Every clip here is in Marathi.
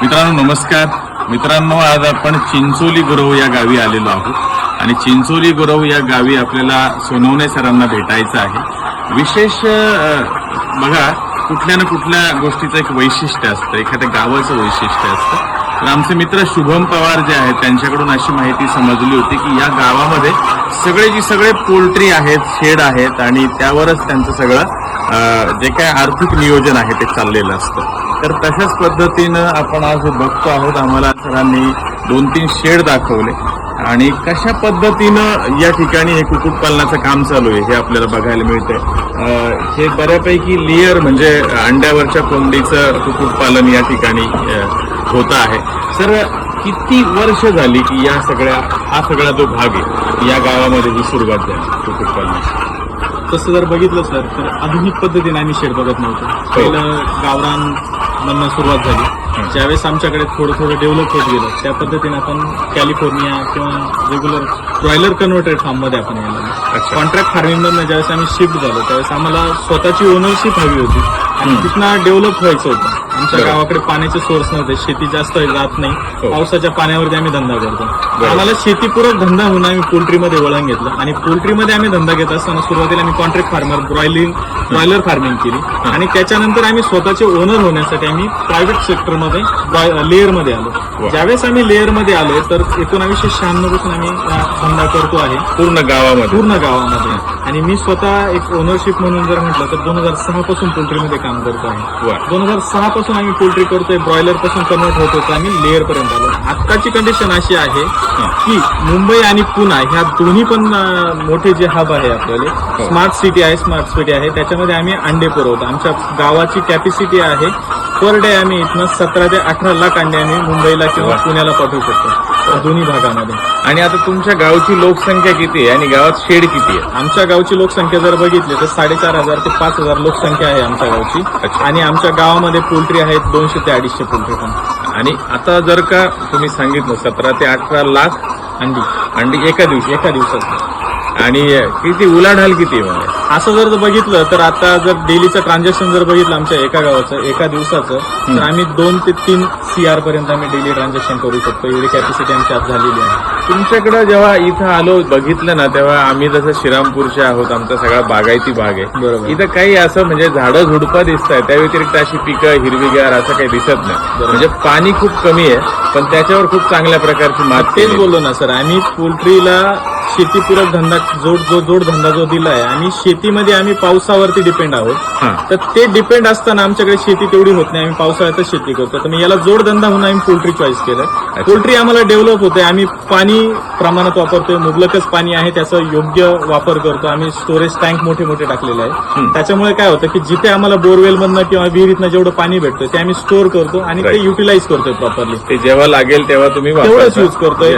मित्रांनो नमस्कार. मित्रांनो आज आपण चिंचोली गुरव या गावी आलेलो आहोत आणि चिंचोली गुरव या गावी आपल्याला सोनवणे सरांना भेटायचं आहे. विशेष बघा कुठल्या ना कुठल्या गोष्टीचं एक वैशिष्ट्य असतं, एखाद्या गावाचं वैशिष्ट्य असतं. तर आमचे मित्र शुभम पवार जे आहेत त्यांच्याकडून अशी माहिती समजली होती की या गावामध्ये सगळे पोल्ट्री आहेत, शेड आहेत आणि त्यावरच त्यांचं सगळं जे काय आर्थिक नियोजन आहे ते चाललेलं असतं. तर तशाच पद्धतीनं आपण आज बघतो आहोत. आम्हाला सरांनी 2-3 शेड दाखवले आणि कशा पद्धतीनं या ठिकाणी हे कुक्कुटपालनाचं काम चालू आहे हे आपल्याला बघायला मिळतंय. हे बऱ्यापैकी लेअर म्हणजे अंड्यावरच्या कोंबडीचं कुक्कुटपालन या ठिकाणी होत आहे. सर किती वर्ष झाली की हा सगळा जो भाग आहे या गावामध्ये ही सुरुवात झाली कुक्कुटपालनाची? तसं जर बघितलं सर तर आधुनिक पद्धतीने आम्ही शेड बघत नव्हतो. पहिलं गावरान म्हणणं सुरुवात झाली. ज्यावेळेस आमच्याकडे थोडं डेव्हलप होत गेलं त्या पद्धतीने आपण कॅलिफोर्निया किंवा रेग्युलर ब्रॉयलर कन्व्हर्टेड फार्म मध्ये आपण गेलो. कॉन्ट्रॅक्ट फार्मिंग मधून ज्यावेळेस आम्ही शिफ्ट झालो त्यावेळेस आम्हाला स्वतःची ओनरशिप हवी होती आणि तिथनं डेव्हलप व्हायचं होतं. आमच्या गावाकडे पाण्याचे सोर्स नव्हते, शेती जास्त जात नाही, पावसाच्या पाण्यावरती आम्ही धंदा करतो. आम्हाला शेतीपूरक धंदा म्हणून आम्ही पोल्ट्रीमध्ये वळण घेतलं आणि पोल्ट्रीमध्ये आम्ही धंदा घेत असताना सुरुवातीला आम्ही कॉन्ट्रॅक्ट फार्मर ब्रॉयलर फार्मिंग केली आणि त्याच्यानंतर आम्ही स्वतःचे ओनर होण्यासाठी आम्ही प्रायव्हेट सेक्टरमध्ये लेअर मध्ये आलो. ज्यावेळेस आम्ही लेअर मध्ये आलो तर 1996 पासून आम्ही धंदा करतो आहे पूर्ण गावामध्ये आणि मी स्वतः एक ओनरशिप म्हणून जर म्हटलं तर 2006 पासून पोल्ट्रीमध्ये काम करतो आहे. 2006 पासून आम्ही पोल्ट्री करतोय. ब्रॉयलर पासून कन्वर्ट होत होतो आम्ही लेअर पर्यंत आलो. आत्ताची कंडिशन अशी आहे की मुंबई आणि पुणे ह्या दोन्ही पण मोठे जे हब आहे आपल्याला स्मार्ट सिटी आहे त्याच्यामध्ये आम्ही अंडे पुरवतो. आमच्या गावाची कॅपॅसिटी आहे पर डे आम्ही इथनं 17 ते 18 लाख अंडे आम्ही मुंबईला किंवा पुण्याला पाठवू शकतो दोन्ही भागामध्ये. आणि आता तुमच्या गावची लोकसंख्या किती आहे आणि गावात शेड किती आहे? आमच्या गावची लोकसंख्या जर बघितली तर 4,500 ते 5,000 लोकसंख्या आहे आमच्या गावची आणि आमच्या गावामध्ये पोल्ट्री आहेत 200 ते 250 पोल्ट्री पण. आणि आता जर का तुम्ही सांगितलं 17 ते 18 लाख अंडी एका दिवसात आणि किती उलाढाल किती म्हणजे असं जर बघितलं तर आता जर डेलीचं ट्रान्झॅक्शन जर बघितलं आमच्या एका गावाचं एका दिवसाचं तर आम्ही 2 ते 3 CR पर्यंत आम्ही डेली ट्रान्झॅक्शन करू शकतो. एवढी कॅपॅसिटी आमची आज झालेली आहे. तुमच्याकडे जेव्हा इथं आलो बघितलं ना तेव्हा आम्ही जसं श्रीरामपूरचे आहोत, आमचा सगळा बागायती भाग आहे. बरोबर. इथं काही असं म्हणजे झाडं झुडपं दिसत आहे, त्या व्यतिरिक्त अशी पिकं हिरवीगार असं काही दिसत नाही. म्हणजे पाणी खूप कमी आहे पण त्याच्यावर खूप चांगल्या प्रकारची माती. तेच बोललो ना सर, आम्ही पोल्ट्रीला शेतीपूरक धंदा जोड धंदा जो दिलाय आणि शेतीमध्ये आम्ही पावसावरती डिपेंड आहोत. तर ते डिपेंड असताना आमच्याकडे शेती तेवढी होत नाही, आम्ही पावसाळ्यातच शेती करतो. तर मी याला जोडधंदा म्हणून आम्ही पोल्ट्री चॉईस केलं. पोल्ट्री आम्हाला डेव्हलप होते. आम्ही पाणी प्रमाणात वापरतोय, मुबलकच पाणी आहे त्याचा योग्य वापर करतो. आम्ही स्टोरेज टँक मोठे टाकलेले आहे. त्याच्यामुळे काय होतं की जिथे आम्हाला बोरवेलमधनं किंवा विहिरीतनं जेवढं पाणी भेटतोय ते आम्ही स्टोअर करतो आणि ते युटिलाइज करतोय प्रॉपरली. ते जेव्हा लागेल तेव्हा तुम्ही तेवढंच यूज करतोय.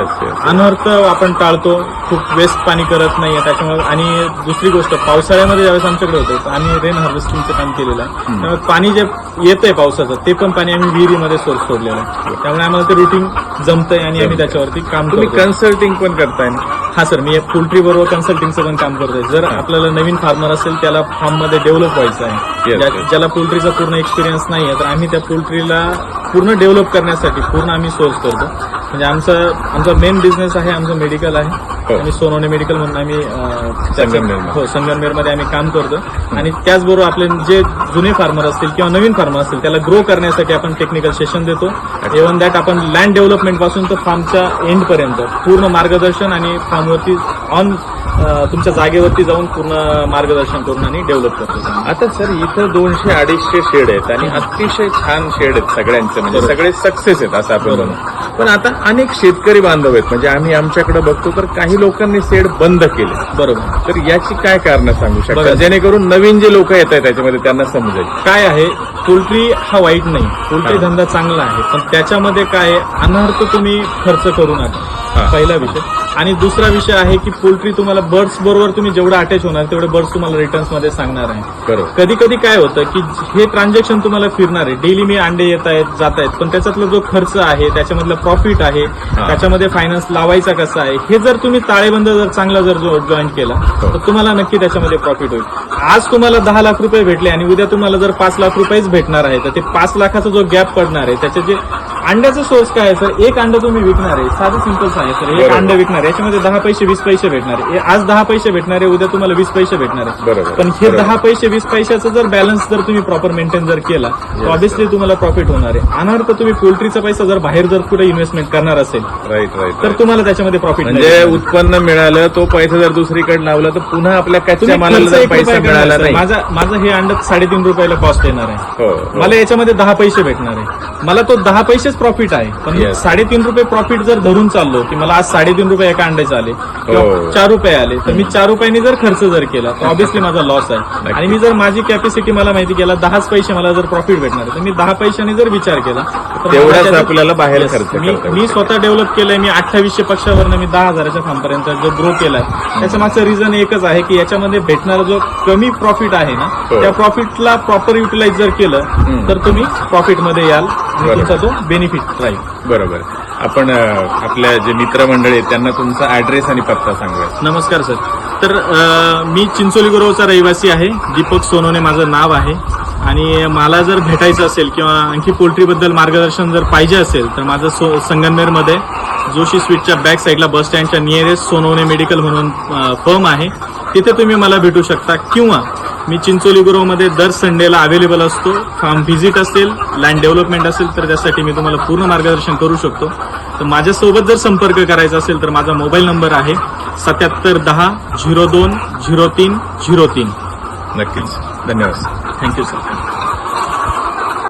अनर्थ आपण टाळतो, खूप वेस्ट पाणी करत नाहीये त्याच्यामुळे. आणि दुसरी गोष्ट पावसाळ्यामध्ये ज्यावेळेस आमच्याकडे होतं आम्ही रेन हार्वेस्टिंगचं काम केलेलं आहे. त्यामुळे पाणी जे येतंय पावसाचं ते पण पाणी आम्ही विहिरीमध्ये सोर्स सोडलेलं आहे. त्यामुळे आम्हाला ते रुटीन जमतंय आणि आम्ही त्याच्यावरती काम करतो. कन्सल्टिंग पण करताय ना? हा सर, मी पोल्ट्री बरोबर कन्सल्टिंगचं पण काम करतोय. जर आपल्याला नवीन फार्मर असेल त्याला फार्ममध्ये डेव्हलप व्हायचं आहे, ज्याला पोल्ट्रीचा पूर्ण एक्सपिरियन्स नाहीये तर आम्ही त्या पोल्ट्रीला पूर्ण डेव्हलप करण्यासाठी पूर्ण आम्ही सोर्स करतो. म्हणजे आमचा मेन बिझनेस आहे, आमचं मेडिकल आहे आणि सोनवणे मेडिकल म्हणून आम्ही संगमनेरमध्ये आम्ही काम करतो. आणि त्याचबरोबर आपले जे जुने फार्मर असतील किंवा नवीन फार्मर असतील त्याला ग्रो करण्यासाठी आपण टेक्निकल सेशन देतो. इव्हन दॅट आपण लँड डेव्हलपमेंट पासून तर फार्मच्या एंड पर्यंत पूर्ण मार्गदर्शन आणि फार्मवरती तुमच्या जागेवरती जाऊन पूर्ण मार्गदर्शन करून आणि डेव्हलप करतो. आता सर इथं 200-250 शेड आहेत आणि अतिशय छान शेड आहेत सगळ्यांचे, म्हणजे सगळे सक्सेस आहेत असं आपण म्हणू. पण आता अनेक शेतकरी बांधव आहेत, म्हणजे आम्ही आमच्याकडे बघतो तर काही लोकांनी शेड बंद केले. बरोबर. तर याची काय कारण सांगू शकता जेणेकरून नवीन जे लोक येत आहेत त्याच्यामध्ये त्यांना समजेल? काय आहे, पोल्ट्री हा वाईट नाही, पोल्ट्री धंदा चांगला आहे, पण त्याच्यामध्ये काय अनर्थ तुम्ही खर्च करू नका, पहिला विषय. आणि दुसरा विषय आहे की पोल्ट्री तुम्हाला बर्ड्स बरोबर तुम्ही जेवढं अटॅच होणार तेवढे बर्ड्स तुम्हाला रिटर्न्स मध्ये सांगणार आहे. बरोबर. कधी कधी काय होतं की हे ट्रान्झॅक्शन तुम्हाला फिरणार आहे, डेली मी अंडे येत आहेत जात आहेत, पण त्याच्यातला जो खर्च आहे त्याच्यामधला प्रॉफिट आहे त्याच्यामध्ये फायनान्स लावायचा कसा आहे हे जर तुम्ही ताळेबंद जर चांगला जर जॉईन केला तर तुम्हाला नक्की त्याच्यामध्ये प्रॉफिट होईल. आज तुम्हाला 10 लाख रुपये भेटले आणि उद्या तुम्हाला जर 5 लाख रुपयेच भेटणार आहे तर ते 5 लाखाचा जो गॅप पडणार आहे त्याचे जे अंड्याचा सोर्स काय आहे सर? एक अंड तुम्ही विकणार आहे, साधं सिंपल आहे सर. एक बरोबर. अंड विकणार आहे, याच्यामध्ये 10 पैसे 20 पैसे भेटणार आहे. आज 10 पैसे भेटणार आहे, उद्या तुम्हाला 20 पैसे भेटणार आहे. बरोबर. पण हे बरोबर. 10 पैसे 20 पैशाचा जर बॅलन्स जर तुम्ही प्रॉपर मेंटेन जर केला तर ऑब्व्हियसली तुम्हाला प्रॉफिट होणार आहे. अनर्थ तुम्ही पोल्ट्रीचा पैसा जर बाहेर जर कुठे इन्व्हेस्टमेंट करणार असेल राईट राईट तर तुम्हाला त्याच्यामध्ये प्रॉफिट म्हणजे उत्पन्न मिळालं, तो पैसा जर दुसरीकडे लावला तर पुन्हा आपल्या कच्च्या मालाला जर पैसा मिळाला नाही. माझं हे अंड 3.5 रुपयाला कॉस्ट येणार आहे. हो, हो. मला याच्यामध्ये 10 पैसे भेटणार आहे. मला तो 10 पैसेच प्रॉफिट आहे. पण Yes. 3.5 रुपये प्रॉफिट जर धरून चाललो की मला आज 3.5 रुपये एका अंड्याचे आले किंवा हो. 4 रुपये आले तर मी 4 रुपयांनी जर खर्च जर केला तर ऑब्व्हियसली माझा लॉस आहे. आणि मी जर माझी कॅपॅसिटी मला माहिती केला 10 पैसे मला जर प्रॉफिट भेटणार आहे तर मी 10 पैशांनी जर विचार केला तर तेवढाच मला त्याच्यात- आपल्याला बाहेर Yes. खर्च करता येईल. मी स्वतः डेव्हलप केलंय. मी 2800 पक्षावरनं मी 10,000च्या फार्मपर्यंत जो ग्रो केलाय त्याच्या मागचं रिझन एकच आहे की याच्यामध्ये भेटणारा जो कमी प्रॉफिट आहे ना हो. त्या प्रॉफिटला प्रॉपर युटिलाइज जर केलं तर तुम्ही प्रॉफिटमध्ये याल आणि बरोबर. तुमचा तो बेनिफिट राहील. बरोबर. आपण आपल्या जे मित्रमंडळी आहेत त्यांना तुमचा ऍड्रेस आणि पत्ता सांगूया. नमस्कार सर. तर मी चिंचोली गुरवचा रहिवासी आहे. दीपक सोनवणे माझं नाव आहे. आणि मला जर भेटायचं असेल किंवा आणखी पोल्ट्रीबद्दल मार्गदर्शन जर पाहिजे असेल तर माझं संगमनेरमध्ये जोशी स्वीटच्या बॅक साईडला बस स्टँडच्या नियरेस्ट सोनवणे मेडिकल म्हणून फर्म आहे. तिथे तुम्ही मला भेटू शकता किंवा मी चिंचोली गुरवमध्ये दर संडेला अवेलेबल असतो. फार्म व्हिजिट असेल, लँड डेव्हलपमेंट असेल तर त्यासाठी मी तुम्हाला पूर्ण मार्गदर्शन करू शकतो. तर माझ्यासोबत जर संपर्क करायचा असेल तर माझा मोबाईल नंबर आहे 7710 02 03 03. नक्कीच. धन्यवाद. Thank you sir.